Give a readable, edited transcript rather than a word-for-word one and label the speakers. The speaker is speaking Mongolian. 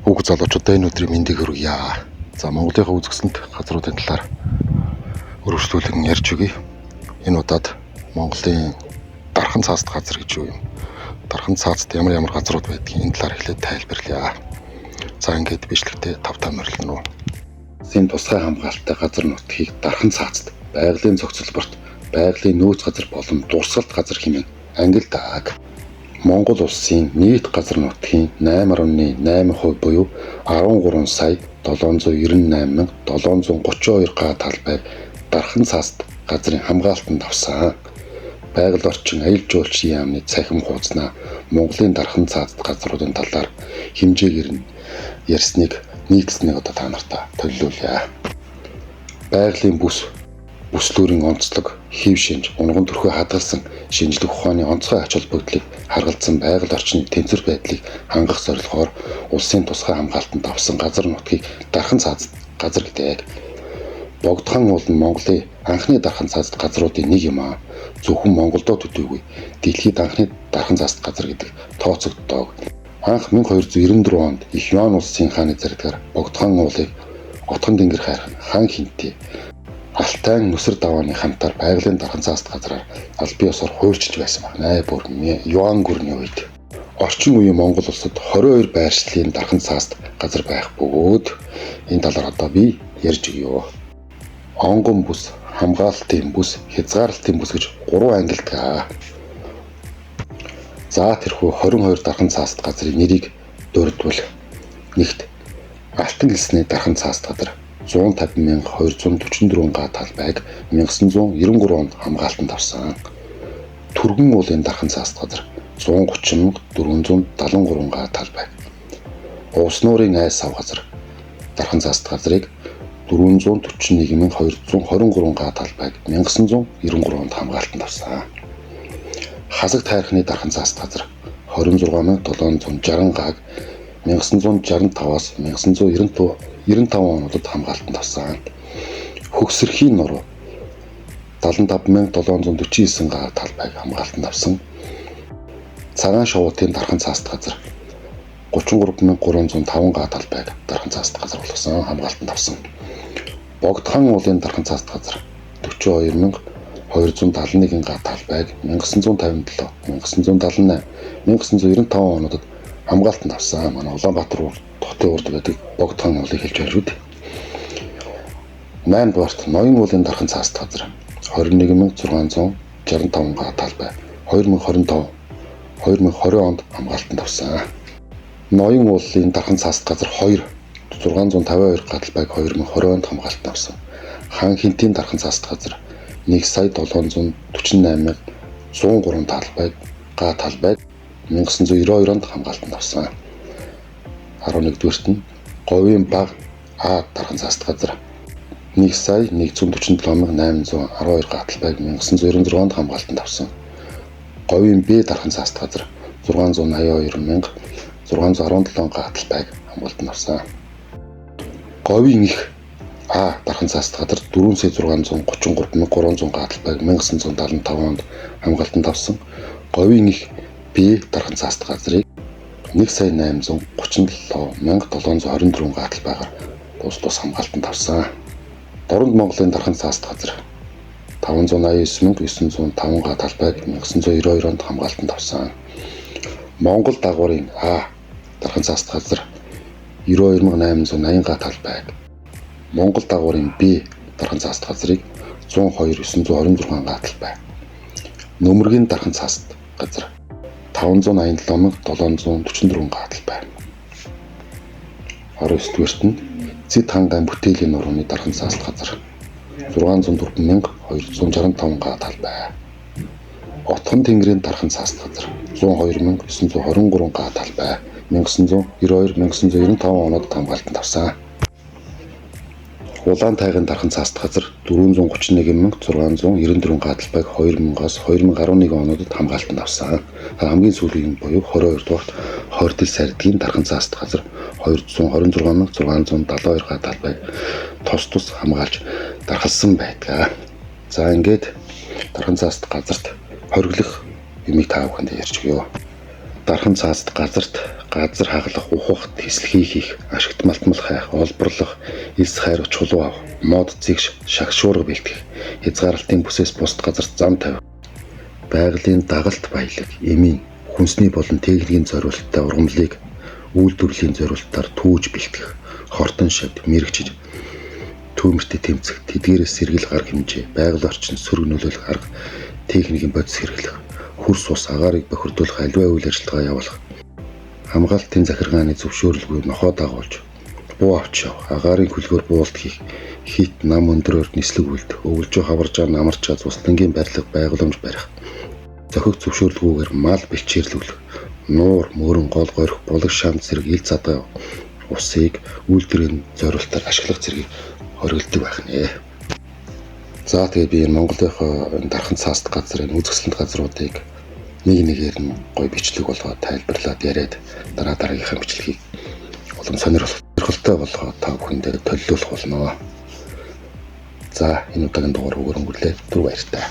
Speaker 1: Уг залуучуудаа энэ өдрийн мэндийг хүргье. За Монголынхаа үзэсгэлэнт газруудын талаар өргөжлүүлэн ярьж өгье. Энэ удаад Монголын дархан цаазт газар гэж юу юм? Дархан цаазт ямар газрууд байдгийг энэ талаар эхлээд тайлбарлая. За ингээд бичлэгтээ тав морилно. Улсын тусгай хамгаалалттай газар нутгийг дархан цаазт, байгалийн зохицолборт, байгалийн нөөц газар болон дурсгалт газар хэмээн ангилдаг. Монгол улсын нийт газар нутгийн 8.8% буюу 13 сая 798,732 га талбайг дархан цаазт газрын хамгаалтанд авсан. Байгаль орчин аюул жуулчдын яамны цахим хуузнаа Монголын дархан цаазт газруудын талаар хэмжээгээр нь ярьсныг нийтлсныг одоо та нартай төлөвлөе. Байгалийн бүслүүрийн онцлог, хэв шинж, унган төрхөө хадгалсан шинжлэх ухааны онцгой ач холбогдлыг харгалзан байгаль орчны тэнцвэр байдлыг хангах зорилгоор улсын тусгай хамгаалтанд авсан газар нутгийг дархан цаазт газар гэдэг. Богдхан уул нь Монголын анхны дархан цаазт газруудын нэг юм аа. Зөвхөн Монголдоо төдийгүй дэлхийд анхны дархан цаазт газар гэдэг тооцогддог. Анх 1294 онд Их Юан улсын хааны зарилгаар Богдхан уулыг Отгон тэнгэр хайрхан хан хинтээ Алтайн нүсэр давааны хамтаар байгалийн дархан цаазт газраар аль бие ёсоор хуульчилж байсан байна. Бүр Юан гүрний үед орчин үеийн Монгол улсад 22 байршлын дархан цаазт газар байх бөгөөд энэ талаар одоо би ярьж өгье. Онгон бүс, хамгаалтын бүс, хязгаарлалтын бүс гэж 3 ангилдаг. За тэрхүү 22 дархан цаазт газрын нэрийг дурдвал нэгт Алтан хэлсний дархан цаазт газар 150,244 га талбайг 1993 онд хамгаалтанд авсан. Түргэн уулын дархан цаазт газар 130,473 га талбайг. Уус нуурын айс сав газар дархан цаазт газрыг 441,223 га талбайг 1993 онд хамгаалтанд авсан. Хасаг тайрхны дархан цаазт газар 26,760 гааг 1965-аас 1995 онуудад хамгаалтанд авсан. Хөгсөрхийн нуруу 75,749 га талбайг хамгаалтанд авсан. Цагаан шувуутын дархан цаазт газар 33,305 га талбайг дархан цаазт газар болгосон хамгаалтанд авсан. Богдхан уулын дархан цаазт газар 42,271 га талбайг 1957, 1978, 1995 онуудад хамгаалтанд авсан. Манай Улаанбаатар хотын урд байдаг Богдхан уулыг хэлж байна шүү дээ. 8 дугаарт Ноён уулын дархан цаазт газар 21,665 га талбай 2020 онд хамгаалтанд авсан. Ноён уулын дархан цаазт газар 652 га талбайг 2020 онд хамгаалтанд авсан. Хан хинтийн дархан цаазт газар 1,748,103 талбайг 1992 онд хамгаалтанд авсан. 11-р нь Говийн баг А дархан цаазт газар 1,147,812 га талбайг 1996 онд хамгаалтанд авсан. Говийн Б дархан цаазт газар 682,617 га талбайг хамгаалтанд авсан. Говийн Их А дархан цаазт газар 4,633,300 га талбайг 1975 онд хамгаалтанд авсан. Говийн Их Б дархан цаазт газрыг 1,837,724 га талбайгаар тус хамгаалтанд авсан. Дорнод Монголын дархан цаазт газар 589,905 га талбайг 1992 онд хамгаалтанд авсан. Монгол дагуурын А дархан цаазт газар 92,880 га талбайг, Монгол дагуурын Б дархан цаазт газрыг 102,926 га талбай. Нөмөргийн дархан цаазт газар 587,744 га талбай. 19-р нь Зэд хангайн бүтээлийн нурууны дархан цаазт газар 604,265 га талбай. Отгон тэнгэрийн дархан цаазт газар 102,923 га талбай 1992-1995 оноод хамгаалтанд авсан. Улаан тайгын дархан цаазт газар 431,694 га талбайг 2000-аас 2011 онуудад хамгаалтанд авсан. Хамгийн сүүлийн буюу 22 дугаарт Хордил сардгийн дархан цаазт газар 226,672 га талбайг тус хамгаалж дархалсан байдаг. За ингээд дархан цаазт газарт хориглох юмыг та бүхэнд ярьж өгье. дархан цаазд газар хагалах, ухах, тэслэхий хийх, ашигт малтмал хайх, олборлох, элс хайрах, чулуу авах, мод зэгш, шагшуурга бэлтгэх, хязгаарлалтын бүсээс бусад газарт зам тавих, байгалийн дагалт баялаг, эмийн, хүнсний болон техникийн зориулалттай ургамлыг үйлдвэрлэлийн зориулалтаар түүж бэлтгэх, хортон шавд, мэрэгчиж, түүмэртэй тэмцэх, тэдгээрээс сэргийл арга хэмжээ, байгаль орчин сөрөг нөлөөлөх арга, техникийн бодис хэрэглэх, хөрс ус агаарыг бохирдуулах аливаа үйл ажиллагаа явуулах, хамгаалтын захиргааны зөвшөөрлгүй нохоо дагуулж, буу авч явах, агаарын хөлгөөр буулт хийх, хит нам өндрөөр нислэг үлдэх, өвөлжөө хаваржаа намарчаа цуслангийн барилга байгууламж барих, зохих зөвшөөрлгүйгээр мал бэлчээрлүүлэх, нуур, мөрөн, гол горих, булаг шам зэрэг ил задгай усыг үйлдвэрийн зориулалтаар ашиглах зэргийг хориглодог байх нэ. За тэгээд би энэ Монголынхоо дархан цаасд газрын үзэсгэлэнт газруудыг нэг нэгээр нь гой бичлэг болгоод тайлбарлаад яриад дараагийнхаа бичлэгийг улам сонирхолтой болгоод та бүхэндээ төлөвлөх болно. За энэ удаагийн дугаар өнгөрлөө. Түр баяртай.